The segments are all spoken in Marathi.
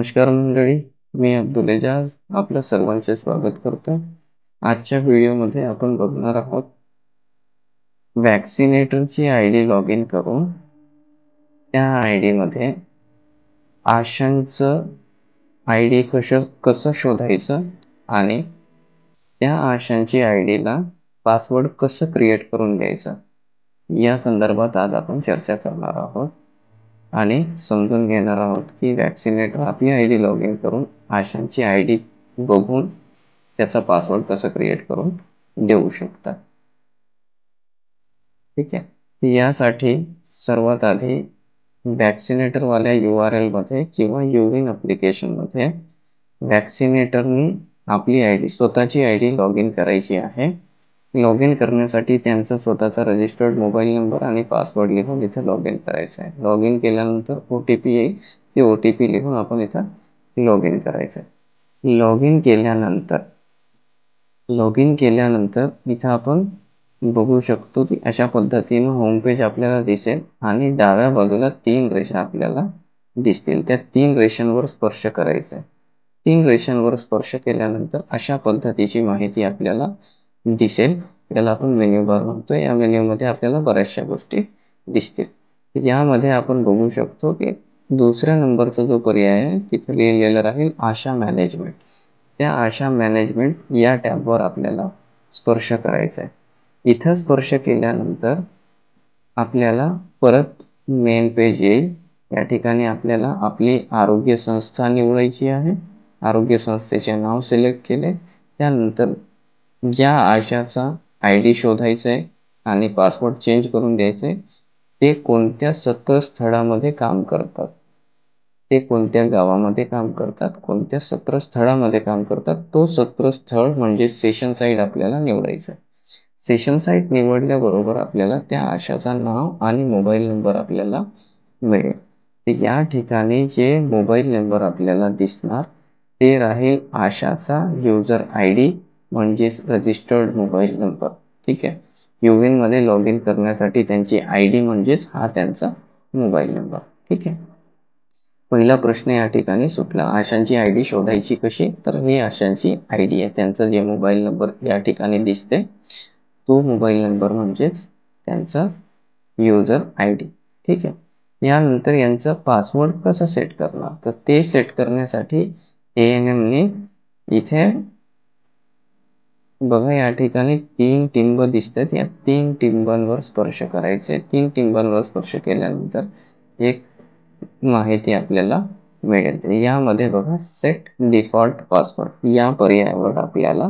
नमस्कार मंडळी, मी अब्दुल एजाज आपलं सर्वांचे स्वागत करतो. आजच्या व्हिडिओमध्ये आपण बघणार आहोत वॅक्सिनेटरची आयडी लॉग इन करून त्या आयडी मध्ये आशांचं आयडी कसं शोधायचं आणि त्या आशांची आयडीला पासवर्ड कसं क्रिएट करून द्यायचं या संदर्भात आज आपण चर्चा करणार आहोत आणि समजून घेणार आहोत की वॅक्सिनेटर आपली आयडी लॉग इन करून आशांची आयडी बघून त्याचा पासवर्ड कसं क्रिएट करून देऊ शकतात. ठीक आहे, यासाठी सर्वात आधी वॅक्सिनेटर वाल्या URL मध्ये किंवा युविन ॲप्लिकेशन मध्ये वॅक्सिनेटरनी आपली आयडी स्वतःची आयडी लॉग इन करायची आहे. लॉग इन करण्यासाठी त्यांचा स्वतःचा रजिस्टर्ड मोबाईल नंबर आणि पासवर्ड लिहून इथे लॉग इन करायचं आहे. लॉग इन केल्यानंतर OTP येईल, ते OTP लिहून आपण इथं लॉग इन करायचं आहे. लॉग इन केल्यानंतर इथं आपण बघू शकतो की अशा पद्धतीनं होमपेज आपल्याला दिसेल आणि डाव्या बाजूला 3 रेषा आपल्याला दिसतील. त्या 3 रेषांवर स्पर्श करायचा आहे. 3 रेषांवर स्पर्श केल्यानंतर अशा पद्धतीची माहिती आपल्याला दिसेल. याला आपण मेन्यू बार म्हणतो. या मेन्यू मध्ये आपल्याला बऱ्याचशा गोष्टी दिसतील. यामध्ये आपण बघू शकतो की दुसऱ्या नंबरचा जो पर्याय आहे तिथे लिहिलेलं राहील आशा मॅनेजमेंट. त्या आशा मॅनेजमेंट या टॅबवर आपल्याला स्पर्श करायचा आहे. इथं स्पर्श केल्यानंतर आपल्याला परत मेन पेज येईल. या ठिकाणी आपल्याला आपली आरोग्य संस्था निवडायची आहे. आरोग्य संस्थेचे नाव सिलेक्ट केले, त्यानंतर ज्या आशाचा आयडी शोधायचा आहे आणि पासवर्ड चेंज करून द्यायचे आहे ते कोणत्या सत्र स्थळामध्ये काम करतात, ते कोणत्या गावामध्ये काम करतात, कोणत्या सत्र स्थळामध्ये काम करतात, तो सत्र स्थळ म्हणजे सेशन साईट आपल्याला निवडायचं आहे. सेशन साईट निवडल्याबरोबर आपल्याला त्या आशाचा नाव आणि मोबाईल नंबर आपल्याला मिळेल. तर या ठिकाणी जे मोबाईल नंबर आपल्याला दिसणार ते राहील आशाचा युजर आयडी म्हणजेच रजिस्टर्ड मोबाईल नंबर. ठीक आहे, युविन मध्ये लॉग इन करण्यासाठी त्यांची आयडी म्हणजेच हा त्यांचा मोबाईल नंबर. ठीक आहे, पहिला प्रश्न या ठिकाणी सुटला. आशांची आयडी शोधायची कशी, तर ही आशांची आयडी आहे. त्यांचा जे मोबाईल नंबर या ठिकाणी दिसते तो मोबाईल नंबर म्हणजेच त्यांचा युजर आयडी. ठीक आहे, यानंतर यांचा पासवर्ड कसं सेट करणार, तर ते सेट करण्यासाठी ANM ने इथे बघा या ठिकाणी 3 टिंब दिसतात. या 3 टिंबांवर स्पर्श करायचे. 3 टिंबांवर स्पर्श केल्यानंतर एक माहिती आपल्याला मिळेल. यामध्ये बघा सेट डिफॉल्ट पासवर्ड या पर्यायावर आपल्याला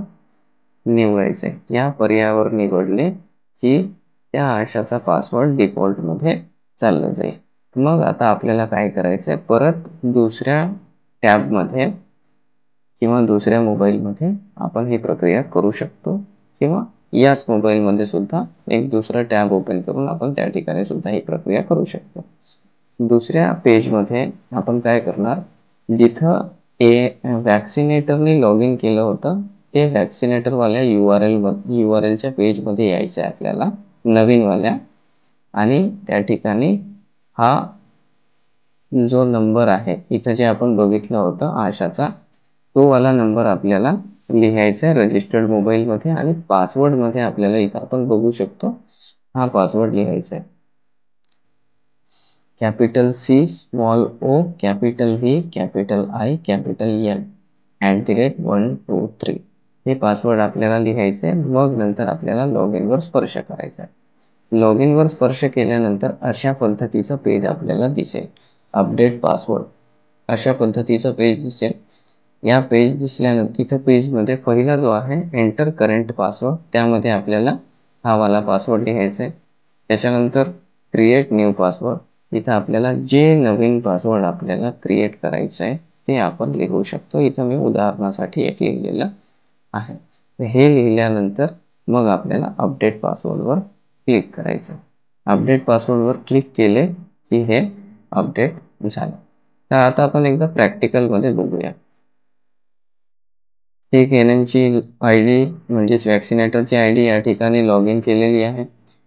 निवडायचे. या पर्यायावर निवडले की त्या आशाचा पासवर्ड डिफॉल्ट मध्ये चालला जाईल. मग आता आपल्याला काय करायचंय, परत दुसऱ्या टॅब मध्ये किंवा दुसऱ्या मोबाईल मध्ये आपण ही प्रक्रिया करू शकतो किंवा याच मोबाईल मध्ये सुद्धा एक दुसरा टॅब ओपन करून आपण त्या ठिकाणी सुद्धा ही प्रक्रिया करू शकतो. दुसऱ्या पेज मध्ये आपण काय करणार, जिथं वॅक्सिनेटरने लॉग इन केलं होतं ते वॅक्सिनेटर वाल्या URL च्या पेज मध्ये यायचं आहे आपल्याला, नवीन वाल्या, आणि त्या ठिकाणी हा जो नंबर आहे इथं जे आपण बघितलं होतं आशाचा, तो वाला नंबर आपल्याला लिहायचा आहे रजिस्टर्ड मोबाईल मध्ये आणि पासवर्ड मध्ये आपल्याला इथं आपण बघू शकतो हा पासवर्ड लिहायचा आहे. Capital C small O capital V capital I capital N @123 हे पासवर्ड आपल्याला लिहायचे आहे. मग नंतर आपल्याला लॉग इन वर स्पर्श करायचा आहे. लॉग इन वर स्पर्श केल्यानंतर अशा पद्धतीचं पेज आपल्याला दिसेल. अपडेट पासवर्ड अशा पद्धतीचं पेज दिसेल. या पेज दिसल्यानंतर इथं पेज मध्ये पहिला जो आहे एंटर करंट पासवर्ड, त्यामध्ये आपल्याला हा वाला पासवर्ड लिहायचा आहे. त्याच्यानंतर क्रिएट न्यू पासवर्ड, इथं आपल्याला जे नवीन पासवर्ड आपल्याला क्रिएट करायचं आहे ते आपण लिहू शकतो. इथं मी उदाहरणासाठी एक लिहिलेलं आहे. हे लिहिल्यानंतर मग आपल्याला अपडेट पासवर्ड वर क्लिक करायचं. अपडेट पासवर्ड वर क्लिक केले की हे अपडेट झालं. तर आता आपण एकदा प्रॅक्टिकल मध्ये बघूया. एक ANM ची आयडी म्हणजेच वॅक्सिनेटरची आयडी या ठिकाणी लॉग इन केलेली आहे.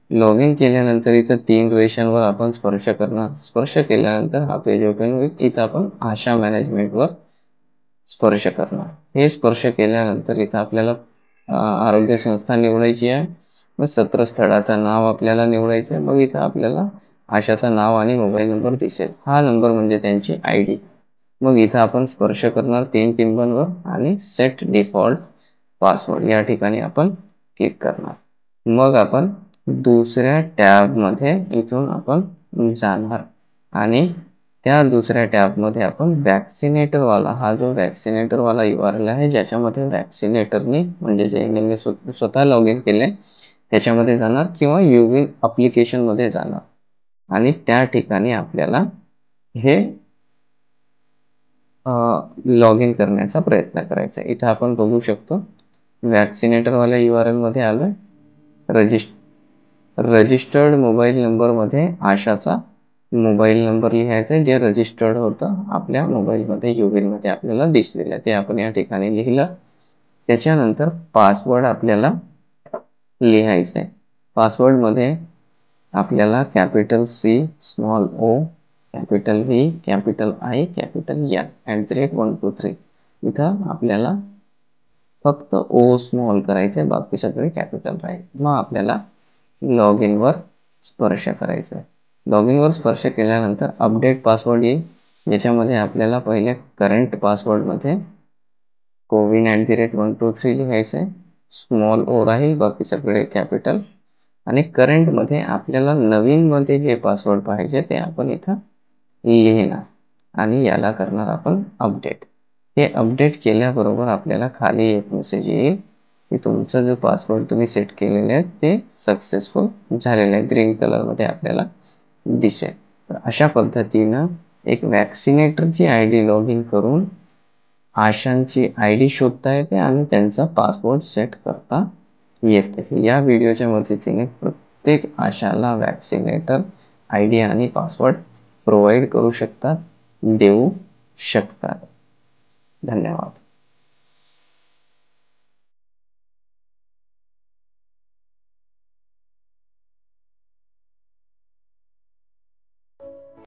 लॉग इन केल्यानंतर इथं 3 रेषांवर आपण स्पर्श करणार. स्पर्श केल्यानंतर हा पेज ओपन होईल. इथं आपण आशा मॅनेजमेंटवर स्पर्श करणार. हे स्पर्श केल्यानंतर इथं आपल्याला आरोग्य संस्था निवडायची आहे. मग सत्र स्थळाचं नाव आपल्याला निवडायचं आहे. मग इथं आपल्याला आशाचं नाव आणि मोबाईल नंबर दिसेल. हा नंबर म्हणजे त्यांची ID. मग इथं आपण स्पर्श करणार 3 टिंबांवर आणि सेट डिफॉल्ट पासवर्ड या ठिकाणी आपण क्लिक करणार. मग आपण दुसऱ्या टॅबमध्ये इथून आपण जाणार आणि त्या दुसऱ्या टॅबमध्ये आपण वॅक्सिनेटरवाला हा जो वॅक्सिनेटरवाला URL आहे ज्याच्यामध्ये वॅक्सिनेटरनी म्हणजे ज्यांनी स्वतः लॉग इन केले त्याच्यामध्ये जाणार किंवा युविन ॲप्लिकेशनमध्ये जाणार आणि त्या ठिकाणी आपल्याला हे लॉग इन करण्याचा प्रयत्न करायचा. इथं आपण बघू शकतो वॅक्सिनेटरवाल्या URL मध्ये आलोय. रजिस्टर्ड मोबाईल नंबरमध्ये आशाचा मोबाईल नंबर लिहायचा जे रजिस्टर्ड होतं आपल्या मोबाईलमध्ये युविनमध्ये आपल्याला दिसलेलं ते आपण या ठिकाणी लिहिलं. त्याच्यानंतर पासवर्ड आपल्याला लिहायचं आहे. पासवर्डमध्ये आपल्याला capital C, small O, capital V, capital I, capital N @123 इथं आपल्याला फक्त O स्मॉल करायचे बाकी सगळे कॅपिटल राहील. मग आपल्याला लॉग इनवर स्पर्श करायचा आहे. लॉग इनवर स्पर्श केल्यानंतर अपडेट पासवर्ड येईल ज्याच्यामध्ये आपल्याला पहिले करंट पासवर्डमध्ये COVID@123 लिहायचं आहे. स्मॉल O राहील बाकी सगळे कॅपिटल आणि करंटमध्ये आपल्याला नवीनमध्ये जे पासवर्ड पाहिजे ते आपण इथं लिहिणार आणि याला करणार आपण अपडेट. हे अपडेट केल्याबरोबर आपल्याला खाली एक मेसेज येईल की तुमचा जो पासवर्ड तुम्ही सेट केलेले आहे ते सक्सेसफुल झालेलं आहे. ग्रीन कलरमध्ये आपल्याला दिसेल. तर अशा पद्धतीनं एक वॅक्सिनेटरची ID लॉग इन करून आशांची ID शोधता येते आणि त्यांचा पासवर्ड सेट करता येते. या व्हिडिओच्या मदतीने प्रत्येक आशाला वॅक्सिनेटर ID आणि पासवर्ड प्रोव्हाइड करू शकतात, देऊ शकतात. धन्यवाद.